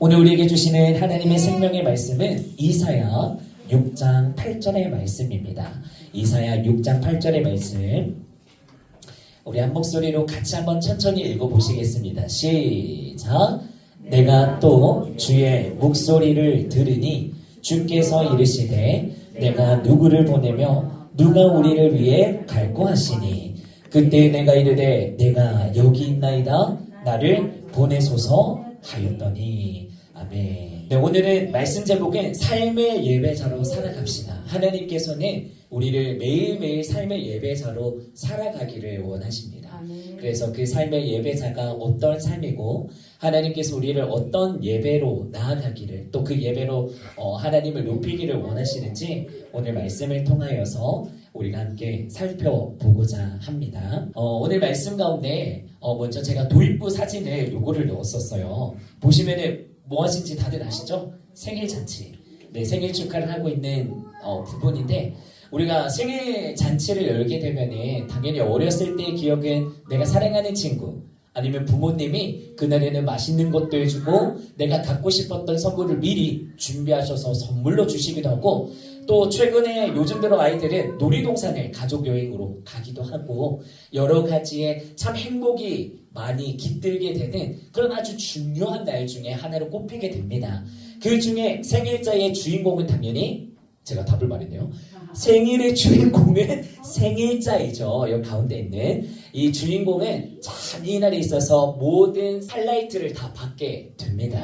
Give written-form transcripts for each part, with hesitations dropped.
오늘 우리에게 주시는 하나님의 생명의 말씀은 이사야 6장 8절의 말씀입니다. 이사야 6장 8절의 말씀 우리 한 목소리로 같이 한번 천천히 읽어보시겠습니다. 시작! 내가 또 주의 목소리를 들으니 주께서 이르시되 내가 누구를 보내며 누가 우리를 위해 갈고 하시니 그때 내가 이르되 내가 여기 있나이다 나를 보내소서 하였더니 아멘. 네, 오늘은 말씀 제목은 삶의 예배자로 살아갑시다. 하나님께서는 우리를 매일매일 삶의 예배자로 살아가기를 원하십니다. 아멘. 그래서 그 삶의 예배자가 어떤 삶이고 하나님께서 우리를 어떤 예배로 나아가기를 또 그 예배로 하나님을 높이기를 원하시는지 오늘 말씀을 통하여서 우리가 함께 살펴보고자 합니다. 오늘 말씀 가운데 먼저 제가 도입부 사진을 요거를 넣었었어요. 보시면은 뭐 하신지 다들 아시죠? 생일 잔치. 네, 생일 축하를 하고 있는 부분인데 우리가 생일 잔치를 열게 되면은 당연히 어렸을 때의 기억은 내가 사랑하는 친구 아니면 부모님이 그날에는 맛있는 것도 해주고 내가 갖고 싶었던 선물을 미리 준비하셔서 선물로 주시기도 하고 또 최근에 요즘 들어 아이들은 놀이동산을 가족 여행으로 가기도 하고 여러 가지의 참 행복이 많이 깃들게 되는 그런 아주 중요한 날 중에 하나로 꼽히게 됩니다. 그 중에 생일자의 주인공은 당연히 제가 답을 말했네요. 생일의 주인공은 생일자이죠. 여기 가운데 있는 이 주인공은 참 이 날에 있어서 모든 하이라이트를 다 받게 됩니다.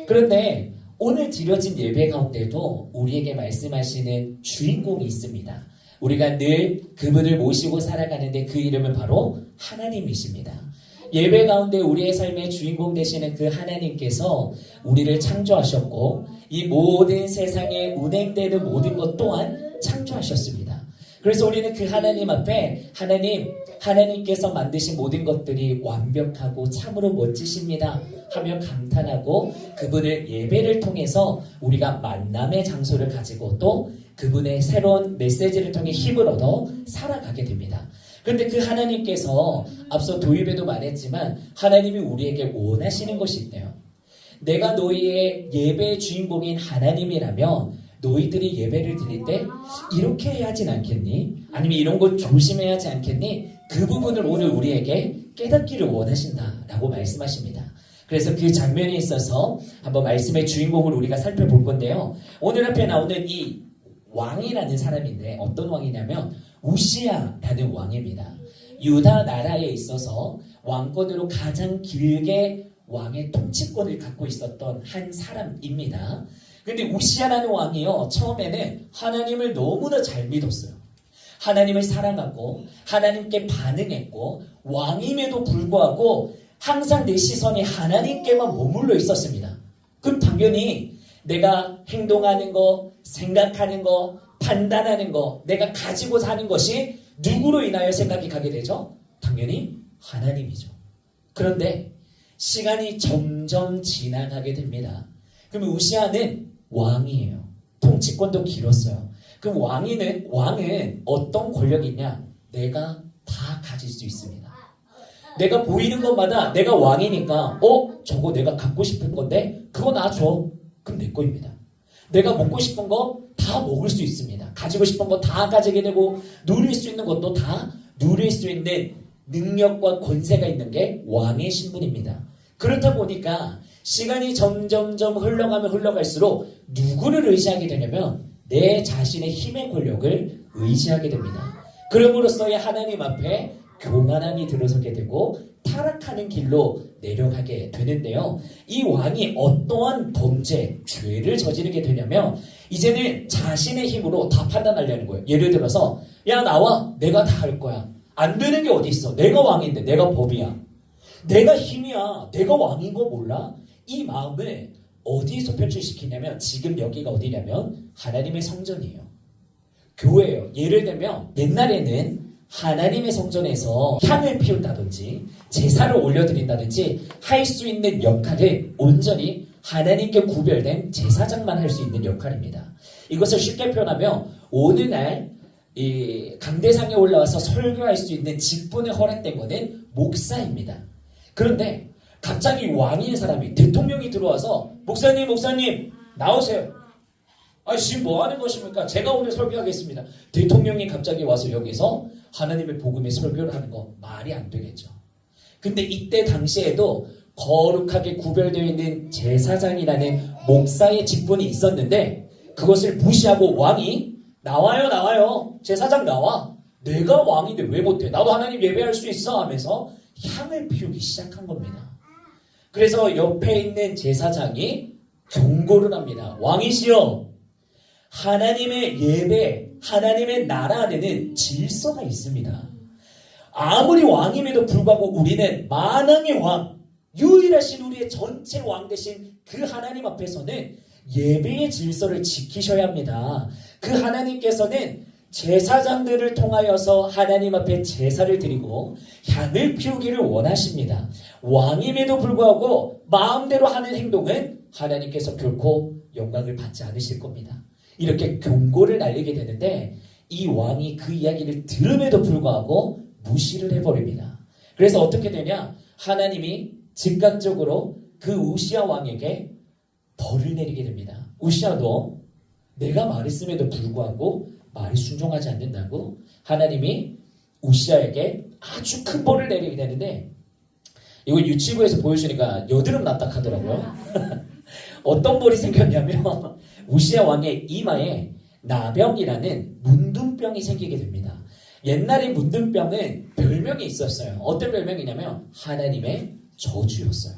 그런데 오늘 드려진 예배 가운데도 우리에게 말씀하시는 주인공이 있습니다. 우리가 늘 그분을 모시고 살아가는데 그 이름은 바로 하나님이십니다. 예배 가운데 우리의 삶의 주인공 되시는 그 하나님께서 우리를 창조하셨고 이 모든 세상에 운행되는 모든 것 또한 창조하셨습니다. 그래서 우리는 그 하나님 앞에 하나님께서 만드신 모든 것들이 완벽하고 참으로 멋지십니다 하며 감탄하고 그분을 예배를 통해서 우리가 만남의 장소를 가지고 또 그분의 새로운 메시지를 통해 힘을 얻어 살아가게 됩니다. 그런데 그 하나님께서 앞서 도입에도 말했지만 하나님이 우리에게 원하시는 것이 있대요. 내가 너희의 예배의 주인공인 하나님이라면 너희들이 예배를 드릴 때 이렇게 해야 하진 않겠니? 아니면 이런 것 조심해야 하지 않겠니? 그 부분을 오늘 우리에게 깨닫기를 원하신다라고 말씀하십니다. 그래서 그 장면에 있어서 한번 말씀의 주인공을 우리가 살펴볼 건데요. 오늘 앞에 나오는 이 왕이라는 사람인데 어떤 왕이냐면 우시야라는 왕입니다. 유다 나라에 있어서 왕권으로 가장 길게 왕의 통치권을 갖고 있었던 한 사람입니다. 근데 우시야라는 왕이요, 처음에는 하나님을 너무나 잘 믿었어요. 하나님을 사랑하고 하나님께 반응했고 왕임에도 불구하고 항상 내 시선이 하나님께만 머물러 있었습니다. 그럼 당연히 내가 행동하는 거, 생각하는 거, 판단하는 거, 내가 가지고 사는 것이 누구로 인하여 생각이 가게 되죠? 당연히 하나님이죠. 그런데 시간이 점점 지나가게 됩니다. 그럼 우시야는 왕이에요. 통치권도 길었어요. 그럼 왕은 어떤 권력이 있냐? 내가 다 가질 수 있습니다. 내가 보이는 것마다 내가 왕이니까 저거 내가 갖고 싶은 건데 그거 나 줘. 그럼 내 거입니다. 내가 먹고 싶은 거 다 먹을 수 있습니다. 가지고 싶은 거 다 가지게 되고 누릴 수 있는 것도 다 누릴 수 있는 능력과 권세가 있는 게 왕의 신분입니다. 그렇다 보니까 시간이 점점점 흘러가면 흘러갈수록 누구를 의지하게 되냐면 내 자신의 힘의 권력을 의지하게 됩니다. 그럼으로써야 하나님 앞에 교만함이 들어서게 되고 타락하는 길로 내려가게 되는데요. 이 왕이 어떠한 범죄, 죄를 저지르게 되냐면 이제는 자신의 힘으로 다 판단하려는 거예요. 예를 들어서 야 나와, 내가 다 할 거야. 안 되는 게 어디 있어. 내가 왕인데 내가 법이야. 내가 힘이야. 내가 왕인 거 몰라? 이 마음을 어디에서 표출시키냐면 지금 여기가 어디냐면 하나님의 성전이에요. 교회예요. 예를 들면 옛날에는 하나님의 성전에서 향을 피운다든지 제사를 올려드린다든지 할 수 있는 역할은 온전히 하나님께 구별된 제사장만 할 수 있는 역할입니다. 이것을 쉽게 표현하면 오늘날 이 강대상에 올라와서 설교할 수 있는 직분을 허락된 것은 목사입니다. 그런데 갑자기 왕인 사람이, 대통령이 들어와서 목사님 나오세요. 지금 뭐 하는 것입니까? 제가 오늘 설교하겠습니다. 대통령이 갑자기 와서 여기서 하나님의 복음의 설교를 하는 거 말이 안 되겠죠. 근데 이때 당시에도 거룩하게 구별되어 있는 제사장이라는 목사의 직분이 있었는데 그것을 무시하고 왕이 나와요. 제사장 나와. 내가 왕인데 왜 못해? 나도 하나님 예배할 수 있어 하면서 향을 피우기 시작한 겁니다. 그래서 옆에 있는 제사장이 경고를 합니다. 왕이시여, 하나님의 예배, 하나님의 나라 안에는 질서가 있습니다. 아무리 왕임에도 불구하고 우리는 만왕의 왕, 유일하신 우리의 전체 왕 되신 그 하나님 앞에서는 예배의 질서를 지키셔야 합니다. 그 하나님께서는 제사장들을 통하여서 하나님 앞에 제사를 드리고 향을 피우기를 원하십니다. 왕임에도 불구하고 마음대로 하는 행동은 하나님께서 결코 영광을 받지 않으실 겁니다. 이렇게 경고를 날리게 되는데 이 왕이 그 이야기를 들음에도 불구하고 무시를 해버립니다. 그래서 어떻게 되냐? 하나님이 즉각적으로 그 우시야 왕에게 벌을 내리게 됩니다. 우시야, 너 내가 말했음에도 불구하고 말이 순종하지 않는다고 하나님이 우시야에게 아주 큰 벌을 내리게 되는데 이거 유치부에서 보여주니까 여드름 났다 하더라고요. 어떤 벌이 생겼냐면 우시야 왕의 이마에 나병이라는 문둥병이 생기게 됩니다. 옛날에 문둥병은 별명이 있었어요. 어떤 별명이냐면 하나님의 저주였어요.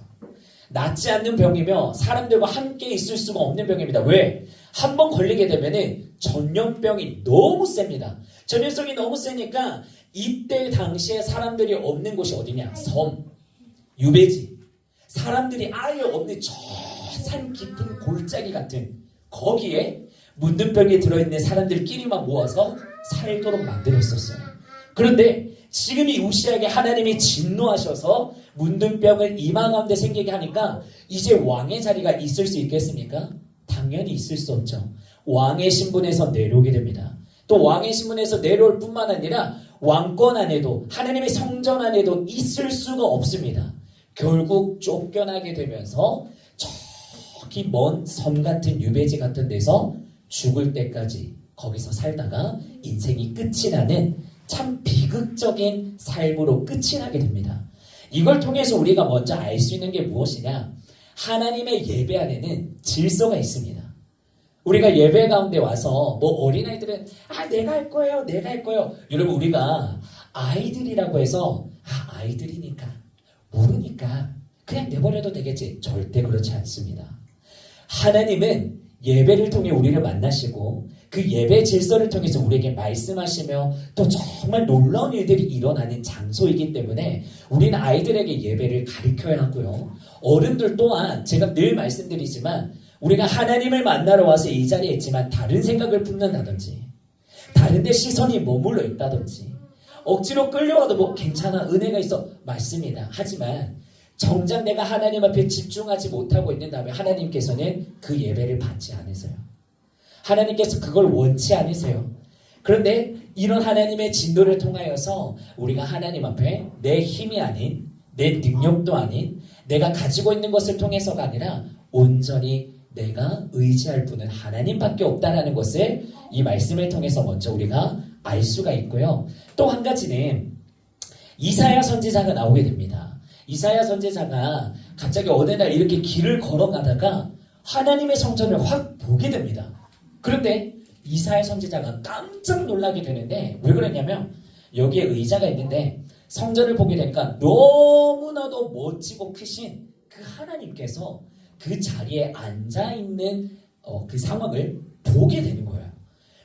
낫지 않는 병이며 사람들과 함께 있을 수가 없는 병입니다. 왜? 한 번 걸리게 되면은 전염병이 너무 셉니다. 전염성이 너무 세니까 이때 당시에 사람들이 없는 곳이 어디냐? 섬, 유배지. 사람들이 아예 없는 저 산 깊은 골짜기 같은 거기에 문둥병에 들어있는 사람들끼리만 모아서 살도록 만들었었어요. 그런데 지금 이 우시야에게 하나님이 진노하셔서 문둥병을 이마 가운데 생기게 하니까 이제 왕의 자리가 있을 수 있겠습니까? 당연히 있을 수 없죠. 왕의 신분에서 내려오게 됩니다. 또 왕의 신분에서 내려올 뿐만 아니라 왕권 안에도 하나님의 성전 안에도 있을 수가 없습니다. 결국 쫓겨나게 되면서 저기 먼 섬 같은 유배지 같은 데서 죽을 때까지 거기서 살다가 인생이 끝이 나는 참 비극적인 삶으로 끝이 나게 됩니다. 이걸 통해서 우리가 먼저 알 수 있는 게 무엇이냐? 하나님의 예배 안에는 질서가 있습니다. 우리가 예배 가운데 와서 뭐 어린아이들은 내가 할 거예요. 여러분 우리가 아이들이라고 해서 아이들이니까 모르니까 그냥 내버려도 되겠지. 절대 그렇지 않습니다. 하나님은 예배를 통해 우리를 만나시고 그 예배 질서를 통해서 우리에게 말씀하시며 또 정말 놀라운 일들이 일어나는 장소이기 때문에 우리는 아이들에게 예배를 가르쳐야 하고요. 어른들 또한 제가 늘 말씀드리지만 우리가 하나님을 만나러 와서 이 자리에 있지만 다른 생각을 품는다든지 다른 데 시선이 머물러 있다든지 억지로 끌려가도 뭐 괜찮아, 은혜가 있어, 맞습니다. 하지만 정작 내가 하나님 앞에 집중하지 못하고 있는다면 하나님께서는 그 예배를 받지 않으세요. 하나님께서 그걸 원치 않으세요. 그런데 이런 하나님의 진노를 통하여서 우리가 하나님 앞에 내 힘이 아닌, 내 능력도 아닌, 내가 가지고 있는 것을 통해서가 아니라 온전히 내가 의지할 분은 하나님밖에 없다는 것을 이 말씀을 통해서 먼저 우리가 알 수가 있고요. 또 한 가지는 이사야 선지자가 나오게 됩니다. 이사야 선지자가 갑자기 어느 날 이렇게 길을 걸어가다가 하나님의 성전을 확 보게 됩니다. 그런데 이사야 선지자가 깜짝 놀라게 되는데 왜 그랬냐면 여기에 의자가 있는데 성전을 보게 되니까 너무나도 멋지고 크신 그 하나님께서 그 자리에 앉아있는 그 상황을 보게 되는 거예요.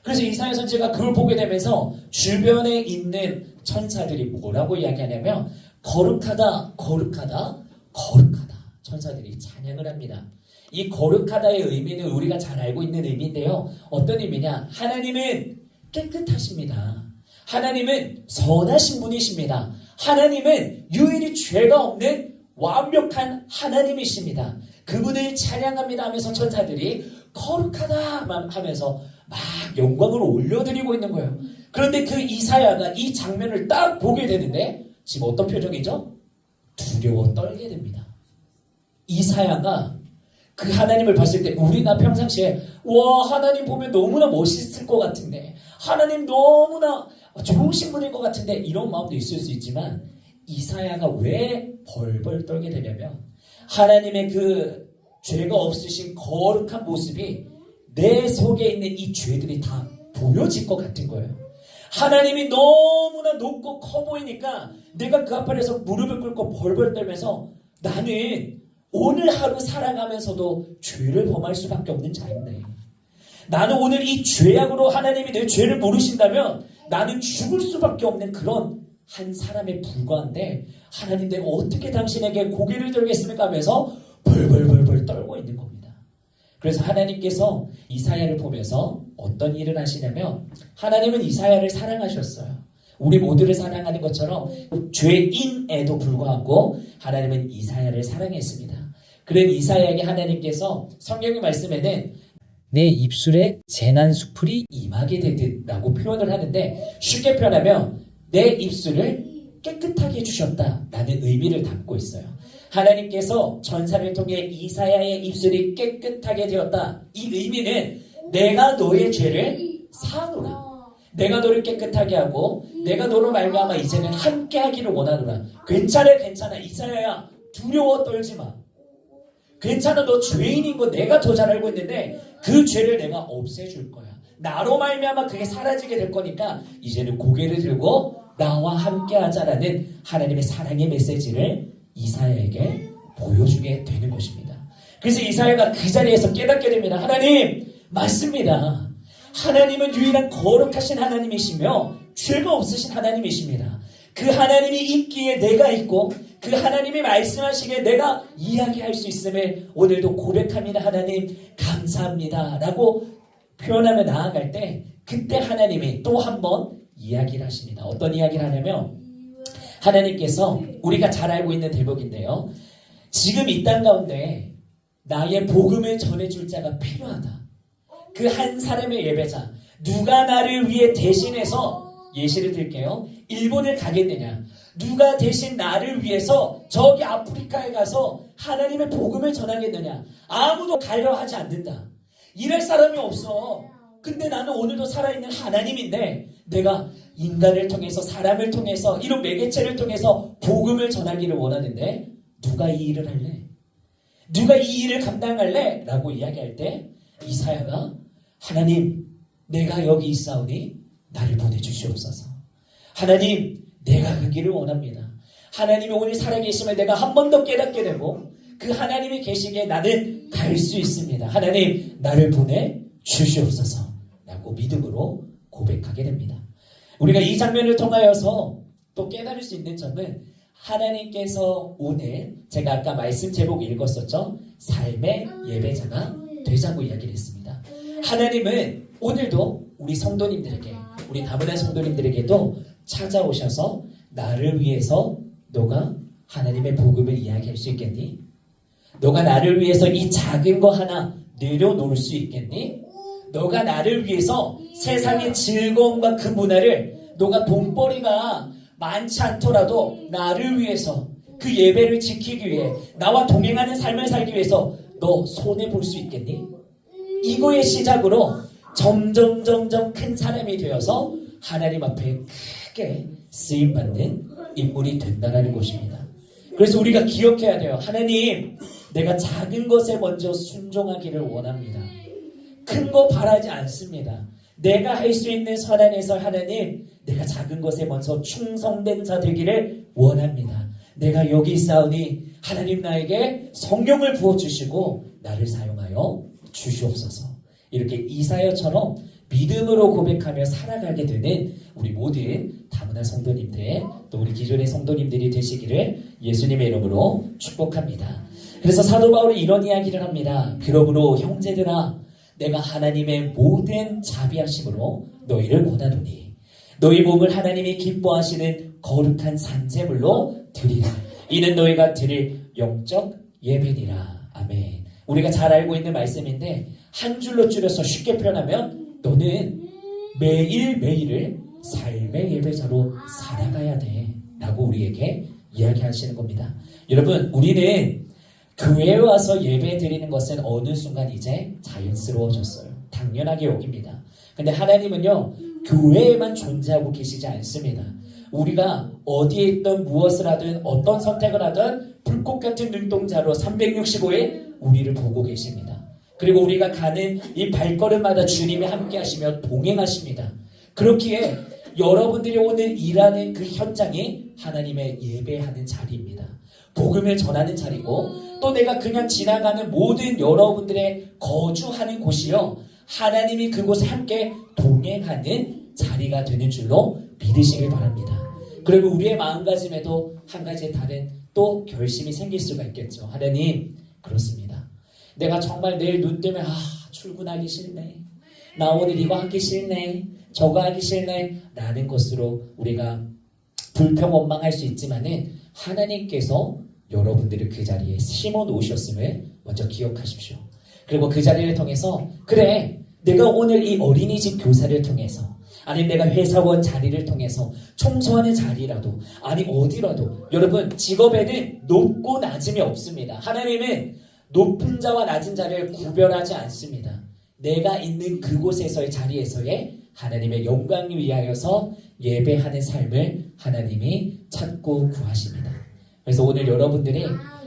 그래서 이사야 선지자가 그걸 보게 되면서 주변에 있는 천사들이 뭐라고 이야기하냐면 거룩하다, 거룩하다, 거룩하다. 천사들이 찬양을 합니다. 이 거룩하다의 의미는 우리가 잘 알고 있는 의미인데요. 어떤 의미냐? 하나님은 깨끗하십니다. 하나님은 선하신 분이십니다. 하나님은 유일히 죄가 없는 완벽한 하나님이십니다. 그분을 찬양합니다 하면서 천사들이 거룩하다 하면서 막 영광을 올려드리고 있는 거예요. 그런데 그 이사야가 이 장면을 딱 보게 되는데 지금 어떤 표정이죠? 두려워 떨게 됩니다. 이사야가 그 하나님을 봤을 때 우리가 평상시에 와 하나님 보면 너무나 멋있을 것 같은데 하나님 너무나 좋으신 분인 것 같은데 이런 마음도 있을 수 있지만 이사야가 왜 벌벌 떨게 되냐면 하나님의 그 죄가 없으신 거룩한 모습이 내 속에 있는 이 죄들이 다 보여질 것 같은 거예요. 하나님이 너무나 높고 커 보이니까 내가 그 앞에서 무릎을 꿇고 벌벌 떨면서 나는 오늘 하루 살아가면서도 죄를 범할 수밖에 없는 자인데 나는 오늘 이 죄악으로 하나님이 내 죄를 모르신다면 나는 죽을 수밖에 없는 그런 한 사람에 불과한데 하나님 내가 어떻게 당신에게 고개를 들겠습니까 하면서 벌벌벌벌 떨고 있는 겁니다. 그래서 하나님께서 이사야를 보면서 어떤 일을 하시냐면 하나님은 이사야를 사랑하셨어요. 우리 모두를 사랑하는 것처럼 죄인에도 불구하고 하나님은 이사야를 사랑했습니다. 그런 이사야에게 하나님께서 성경의 말씀에는 내 입술에 재난 수풀이 임하게 되듯라고 표현을 하는데 쉽게 표현하면 내 입술을 깨끗하게 해주셨다라는 의미를 담고 있어요. 하나님께서 전사를 통해 이사야의 입술이 깨끗하게 되었다. 이 의미는 내가 너의 죄를 사하노라. 내가 너를 깨끗하게 하고 내가 너로 말미암아 이제는 함께 하기를 원하노라. 괜찮아 이사야야 두려워 떨지 마. 괜찮아 너 죄인인 거 내가 더 잘 알고 있는데 그 죄를 내가 없애줄 거야. 나로 말미암아 그게 사라지게 될 거니까 이제는 고개를 들고 나와 함께 하자라는 하나님의 사랑의 메시지를 이사야에게 보여주게 되는 것입니다. 그래서 이사야가 그 자리에서 깨닫게 됩니다. 하나님 맞습니다. 하나님은 유일한 거룩하신 하나님이시며 죄가 없으신 하나님이십니다. 그 하나님이 있기에 내가 있고 그 하나님이 말씀하시기에 내가 이야기할 수 있음을 오늘도 고백합니다. 하나님 감사합니다 라고 표현하며 나아갈 때 그때 하나님이 또 한 번 이야기를 하십니다. 어떤 이야기를 하냐면 하나님께서 우리가 잘 알고 있는 대목인데요. 지금 이 땅 가운데 나의 복음을 전해줄 자가 필요하다. 그 한 사람의 예배자 누가 나를 위해 대신해서 예시를 들게요. 일본을 가겠느냐 누가 대신 나를 위해서 저기 아프리카에 가서 하나님의 복음을 전하겠느냐 아무도 가려 하지 않는다. 이럴 사람이 없어. 근데 나는 오늘도 살아있는 하나님인데 내가 인간을 통해서 사람을 통해서 이런 매개체를 통해서 복음을 전하기를 원하는데 누가 이 일을 할래? 누가 이 일을 감당할래? 라고 이야기할 때 이사야가 하나님 내가 여기 있사오니 나를 보내주시옵소서. 하나님 내가 가기를 원합니다. 하나님이 오늘 살아계심을 내가 한 번 더 깨닫게 되고 그 하나님이 계시기에 나는 갈 수 있습니다. 하나님 나를 보내주시옵소서 라고 믿음으로 고백하게 됩니다. 우리가 이 장면을 통하여서 또 깨달을 수 있는 점은 하나님께서 오늘 제가 아까 말씀 제목 읽었었죠. 삶의 예배자가 되자고 이야기를 했습니다. 하나님은 오늘도 우리 성도님들에게 우리 다문화 성도님들에게도 찾아오셔서 나를 위해서 너가 하나님의 복음을 이야기할 수 있겠니? 너가 나를 위해서 이 작은 거 하나 내려놓을 수 있겠니? 너가 나를 위해서 세상의 즐거움과 그 문화를 너가 돈벌이가 많지 않더라도 나를 위해서 그 예배를 지키기 위해 나와 동행하는 삶을 살기 위해서 너 손해볼 수 있겠니? 이거의 시작으로 점점 큰 사람이 되어서 하나님 앞에 크게 쓰임받는 인물이 된다는 것입니다. 그래서 우리가 기억해야 돼요. 하나님 내가 작은 것에 먼저 순종하기를 원합니다. 큰 거 바라지 않습니다. 내가 할 수 있는 선안에서 하나님 내가 작은 것에 먼저 충성된 자 되기를 원합니다. 내가 여기 있사오니 하나님 나에게 성령을 부어주시고 나를 사용하여 주시옵소서. 이렇게 이사야처럼 믿음으로 고백하며 살아가게 되는 우리 모든 다문화 성도님들 또 우리 기존의 성도님들이 되시기를 예수님의 이름으로 축복합니다. 그래서 사도 바울이 이런 이야기를 합니다. 그러므로 형제들아 내가 하나님의 모든 자비하심으로 너희를 권하노니 너희 몸을 하나님이 기뻐하시는 거룩한 산제물로 드리라. 이는 너희가 드릴 영적 예배니라. 아멘. 우리가 잘 알고 있는 말씀인데 한 줄로 줄여서 쉽게 표현하면 너는 매일매일을 삶의 예배자로 살아가야 돼 라고 우리에게 이야기하시는 겁니다. 여러분 우리는 교회에 와서 예배 드리는 것은 어느 순간 이제 자연스러워졌어요. 당연하게 여깁니다. 근데 하나님은요, 교회에만 존재하고 계시지 않습니다. 우리가 어디에 있든 무엇을 하든 어떤 선택을 하든 불꽃 같은 눈동자로 365일 우리를 보고 계십니다. 그리고 우리가 가는 이 발걸음마다 주님이 함께 하시며 동행하십니다. 그렇기에 여러분들이 오늘 일하는 그 현장이 하나님의 예배하는 자리입니다. 복음을 전하는 자리고 또 내가 그냥 지나가는 모든 여러분들의 거주하는 곳이요, 하나님이 그곳에 함께 동행하는 자리가 되는 줄로 믿으시길 바랍니다. 그리고 우리의 마음가짐에도 한 가지 다른 또 결심이 생길 수가 있겠죠. 하나님, 그렇습니다. 내가 정말 내일 눈 뜨면 출근하기 싫네, 나 오늘 이거 하기 싫네, 저거 하기 싫네 라는 것으로 우리가 불평원망할 수 있지만은 하나님께서 여러분들을 그 자리에 심어 놓으셨음을 먼저 기억하십시오. 그리고 그 자리를 통해서 그래, 내가 오늘 이 어린이집 교사를 통해서, 아니면 내가 회사원 자리를 통해서 청소하는 자리라도, 아니 어디라도, 여러분 직업에는 높고 낮음이 없습니다. 하나님은 높은 자와 낮은 자를 구별하지 않습니다. 내가 있는 그곳에서의 자리에서의 하나님의 영광을 위하여서 예배하는 삶을 하나님이 찾고 구하십니다. 그래서 오늘 여러분들이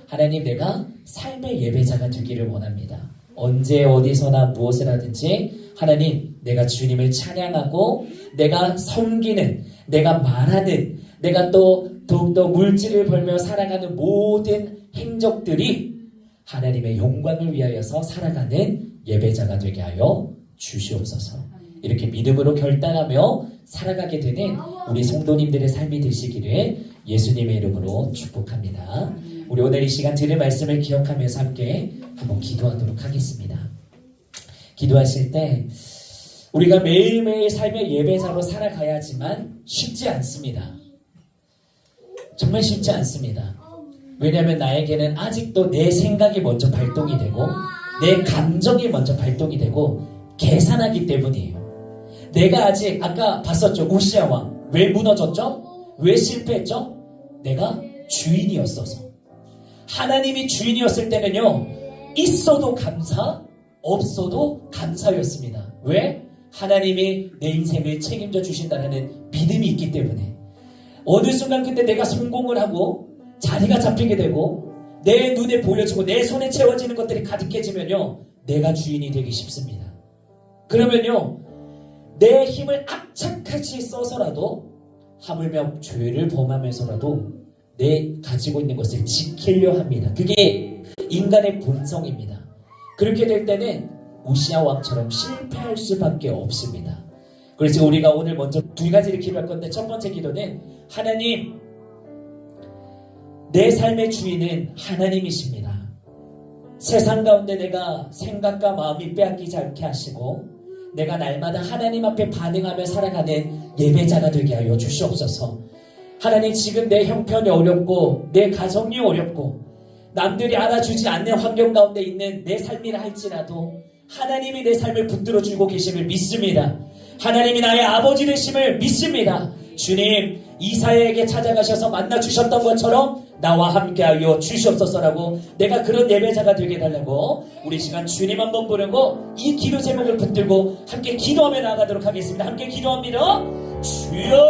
하나님, 내가 삶의 예배자가 되기를 원합니다. 언제 어디서나 무엇을 하든지 하나님, 내가 주님을 찬양하고 내가 섬기는, 내가 말하는, 내가 또 더욱더 물질을 벌며 살아가는 모든 행적들이 하나님의 영광을 위하여서 살아가는 예배자가 되게 하여 주시옵소서. 이렇게 믿음으로 결단하며 살아가게 되는 우리 성도님들의 삶이 되시기를 예수님의 이름으로 축복합니다. 우리 오늘 이 시간 들은 말씀을 기억하면서 함께 한번 기도하도록 하겠습니다. 기도하실 때 우리가 매일매일 삶의 예배자로 살아가야지만 쉽지 않습니다. 정말 쉽지 않습니다. 왜냐하면 나에게는 아직도 내 생각이 먼저 발동이 되고 내 감정이 먼저 발동이 되고 계산하기 때문이에요. 내가 아직, 아까 봤었죠, 우시아 왕 왜 무너졌죠? 왜 실패했죠? 내가 주인이었어서. 하나님이 주인이었을 때는요, 있어도 감사, 없어도 감사였습니다. 왜? 하나님이 내 인생을 책임져 주신다는 믿음이 있기 때문에. 어느 순간 근데 내가 성공을 하고 자리가 잡히게 되고 내 눈에 보여지고 내 손에 채워지는 것들이 가득해지면요, 내가 주인이 되기 쉽습니다. 그러면요, 내 힘을 악착같이 써서라도, 하물며 죄를 범하면서라도 내 가지고 있는 것을 지키려 합니다. 그게 인간의 본성입니다. 그렇게 될 때는 우시아 왕처럼 실패할 수밖에 없습니다. 그래서 우리가 오늘 먼저 두 가지를 기도할 건데, 첫 번째 기도는 하나님, 내 삶의 주인은 하나님이십니다. 세상 가운데 내가 생각과 마음이 빼앗기지 않게 하시고 내가 날마다 하나님 앞에 반응하며 살아가는 예배자가 되게 하여 주시옵소서. 하나님, 지금 내 형편이 어렵고 내 가정이 어렵고 남들이 알아주지 않는 환경 가운데 있는 내 삶이라 할지라도 하나님이 내 삶을 붙들어주고 계심을 믿습니다. 하나님이 나의 아버지 되심을 믿습니다. 주님, 이사야에게 찾아가셔서 만나주셨던 것처럼 나와 함께하여 주시옵소서라고, 내가 그런 예배자가 되게 해달라고 우리 시간 주님 한번 부르고 이 기도 제목을 붙들고 함께 기도하며 나아가도록 하겠습니다. 함께 기도합니다. 주여,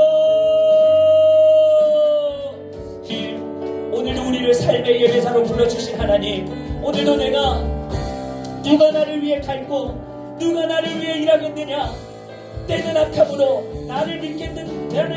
오늘도 우리를 삶의 예배자로 불러주신 하나님, 오늘도 내가 누가 나를 위해 갈고 누가 나를 위해 일하겠느냐, 때는 악함으로 나를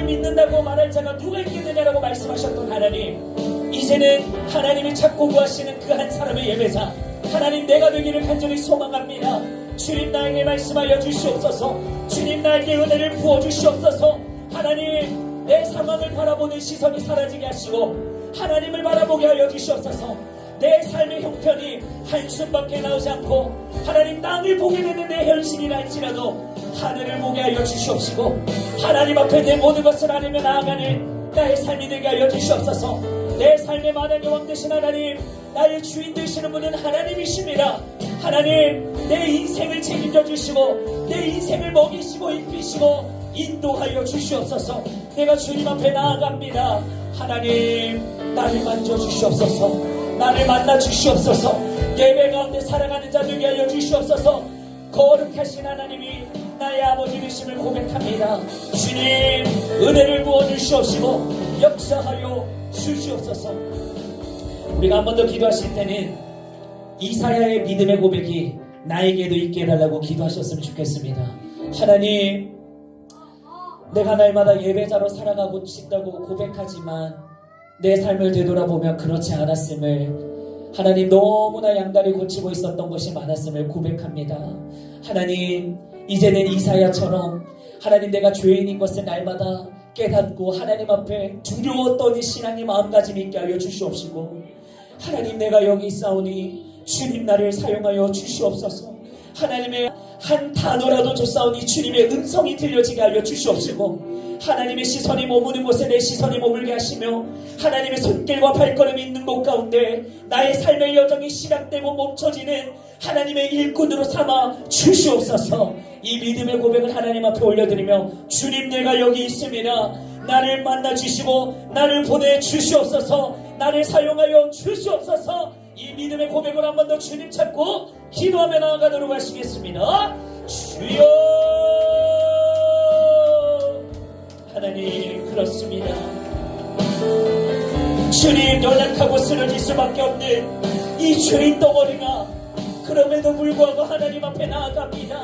믿는다고 말할 자가 누가 있겠느냐라고 말씀하셨던 하나님, 이제는 하나님을 찾고 구하시는 그 한 사람의 예배자 하나님, 내가 되기를 간절히 소망합니다. 주님, 나에게 말씀하여 주시옵소서. 주님, 나에게 은혜를 부어주시옵소서. 하나님, 내 상황을 바라보는 시선이 사라지게 하시고 하나님을 바라보게 하여 주시옵소서. 내 삶의 형편이 한숨밖에 나오지 않고 하나님, 땅을 보게 되는 내 현실이라 할지라도 하늘을 보게 하여 주시옵시고 하나님 앞에 내 모든 것을 아니며 나아가는 나의 삶이 되게 하여 주시옵소서. 내 삶의 만왕의 왕 되신 하나님, 나의 주인 되시는 분은 하나님이십니다. 하나님, 내 인생을 책임져 주시고 내 인생을 먹이시고 입히시고 인도하여 주시옵소서. 내가 주님 앞에 나아갑니다. 하나님, 나를 만져주시옵소서. 나를 만나 주시옵소서. 예배 가운데 살아가는 자 되게 하여 주시옵소서. 거룩하신 하나님이 나의 아버지 되심을 고백합니다. 주님, 은혜를 부어 주시옵시고 역사하여 주시옵소서. 우리가 한 번 더 기도하실 때는 이사야의 믿음의 고백이 나에게도 있게 해달라고 기도하셨으면 좋겠습니다. 하나님, 내가 날마다 예배자로 살아가고 싶다고 고백하지만 내 삶을 되돌아보면 그렇지 않았음을, 하나님 너무나 양다리 고치고 있었던 것이 많았음을 고백합니다. 하나님, 이제는 이사야처럼 하나님 내가 죄인인 것을 날마다 깨닫고 하나님 앞에 두려워 떠는 신앙의 마음가짐 있게 하여 주시옵시고, 하나님 내가 여기 있사오니 주님 나를 사용하여 주시옵소서. 하나님의 한 단어라도 줬사오니 주님의 음성이 들려지게 하여 주시옵시고, 하나님의 시선이 머무는 곳에 내 시선이 머물게 하시며 하나님의 손길과 발걸음이 있는 곳 가운데 나의 삶의 여정이 시작되고 멈춰지는 하나님의 일꾼으로 삼아 주시옵소서. 이 믿음의 고백을 하나님 앞에 올려드리며, 주님 내가 여기 있습니다. 나를 만나 주시고 나를 보내 주시옵소서. 나를 사용하여 주시옵소서. 이 믿음의 고백을 한 번 더 주님 찾고 기도하며 나아가도록 하시겠습니다. 주여, 하나님 그렇습니다. 주님, 연약하고 쓰러질 수밖에 없는 이 죄인 덩어리가 그럼에도 불구하고 하나님 앞에 나아갑니다.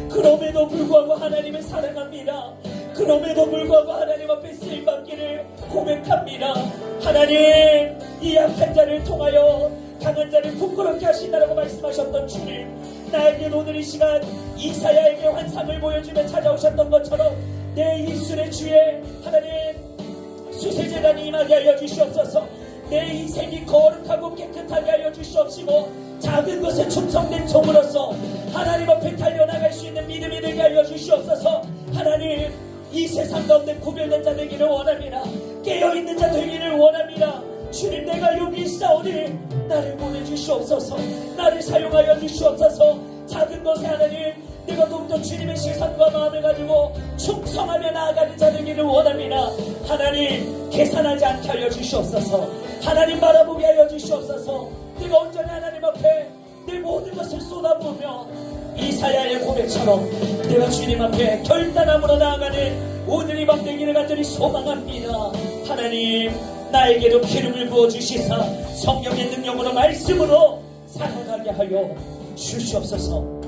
그럼에도 불구하고 하나님을 사랑합니다. 그럼에도 불구하고 하나님 앞에 쓰임받기를 고백합니다. 하나님, 이 약한 자를 통하여 강한 자를 부끄럽게 하신다라고 말씀하셨던 주님, 나에게 오늘 이 시간 이사야에게 환상을 보여주며 찾아오셨던 것처럼 내 입술의 주에 하나님 수세제단이 임하게 하여 주시옵소서. 내 인생이 거룩하고 깨끗하게 하여 주시옵시고, 작은 것에 충성된 종으로서 하나님 앞에 달려나갈 수 있는 믿음이 되게 하여 주시옵소서. 하나님, 이 세상 가운데 구별된 자 되기를 원합니다. 깨어있는 자 되기를 원합니다. 주님, 내가 여기 있사오니 나를 보내주시옵소서. 나를 사용하여 주시옵소서. 작은 것에 하나님, 내가 더욱더 주님의 시선과 마음을 가지고 충성하며 나아가는 자 되기를 원합니다. 하나님, 계산하지 않게 하여 주시옵소서. 하나님 바라보게 하여 주시옵소서. 내가 온전히 하나님 앞에 내 모든 것을 쏟아부으며 이사야의 고백처럼 내가 주님 앞에 결단함으로 나아가는 오늘 이 밤 되기를 간절히 소망합니다. 하나님, 나에게도 기름을 부어주시사 성령의 능력으로 말씀으로 살아가게 하여 주시옵소서.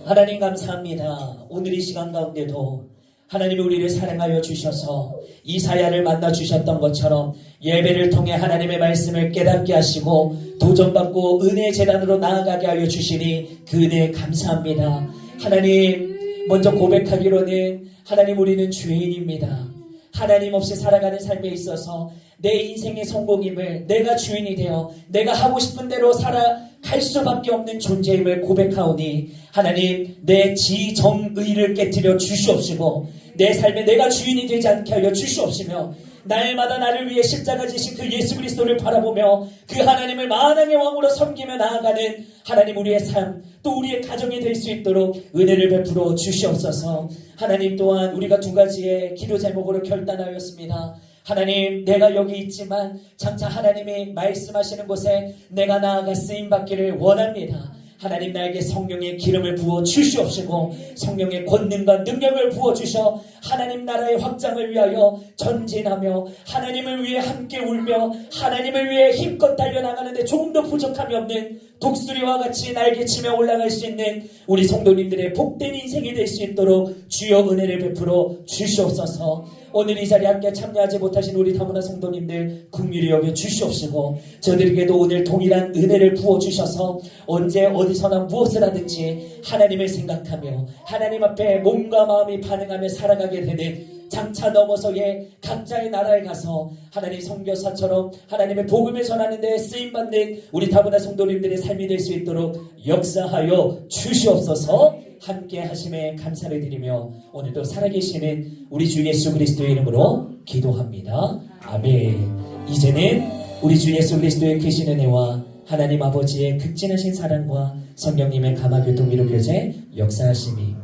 하나님 감사합니다. 오늘 이 시간 가운데도 하나님이 우리를 사랑하여 주셔서 이사야를 만나 주셨던 것처럼 예배를 통해 하나님의 말씀을 깨닫게 하시고 도전받고 은혜의 재단으로 나아가게 하여 주시니 그 은혜에 감사합니다. 하나님, 먼저 고백하기로는 하나님, 우리는 죄인입니다. 하나님 없이 살아가는 삶에 있어서 내 인생의 성공임을, 내가 주인이 되어 내가 하고 싶은 대로 살아갈 수밖에 없는 존재임을 고백하오니 하나님, 내 지정의를 깨뜨려 주시옵시고 내 삶에 내가 주인이 되지 않게 하여 주시옵시며, 날마다 나를 위해 십자가 지신 그 예수 그리스도를 바라보며 그 하나님을 만왕의 왕으로 섬기며 나아가는 하나님, 우리의 삶 또 우리의 가정이 될 수 있도록 은혜를 베풀어 주시옵소서. 하나님, 또한 우리가 두 가지의 기도 제목으로 결단하였습니다. 하나님, 내가 여기 있지만 장차 하나님이 말씀하시는 곳에 내가 나아가 쓰임받기를 원합니다. 하나님, 나에게 성령의 기름을 부어 주시옵시고 성령의 권능과 능력을 부어 주셔 하나님 나라의 확장을 위하여 전진하며 하나님을 위해 함께 울며 하나님을 위해 힘껏 달려나가는데 조금도 부족함이 없는 독수리와 같이 날개치며 올라갈 수 있는 우리 성도님들의 복된 인생이 될 수 있도록 주여 은혜를 베풀어 주시옵소서. 오늘 이 자리에 함께 참여하지 못하신 우리 다문화 성도님들 긍휼히 여겨 주시옵시고 저들에게도 오늘 동일한 은혜를 부어주셔서 언제 어디서나 무엇을 하든지 하나님을 생각하며 하나님 앞에 몸과 마음이 반응하며 살아가게 되는 장차 넘어서의 각자의 나라에 가서 하나님 선교사처럼 하나님의 복음을 전하는 데 쓰임받는 우리 다문화 성도님들의 삶이 될 수 있도록 역사하여 주시옵소서. 함께 하심에 감사를 드리며 오늘도 살아계시는 우리 주 예수 그리스도의 이름으로 기도합니다. 아멘. 이제는 우리 주 예수 그리스도의 크신 은혜와 하나님 아버지의 극진하신 사랑과 성령님의 감화교통 위로 교제 역사하심이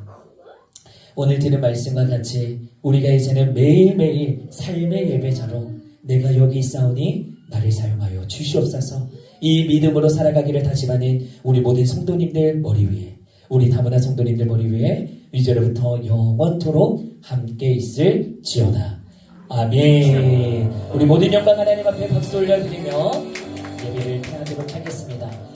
오늘 들은 말씀과 같이 우리가 이제는 매일매일 삶의 예배자로 내가 여기 있사오니 나를 사용하여 주시옵소서. 이 믿음으로 살아가기를 다짐하는 우리 모든 성도님들 머리 위에, 우리 다문화 성도님들 머리 위에 이제로부터 영원토록 함께 있을지어다. 아멘. 우리 모든 영광 하나님 앞에 박수 올려드리며 예배를 드리도록 하겠습니다.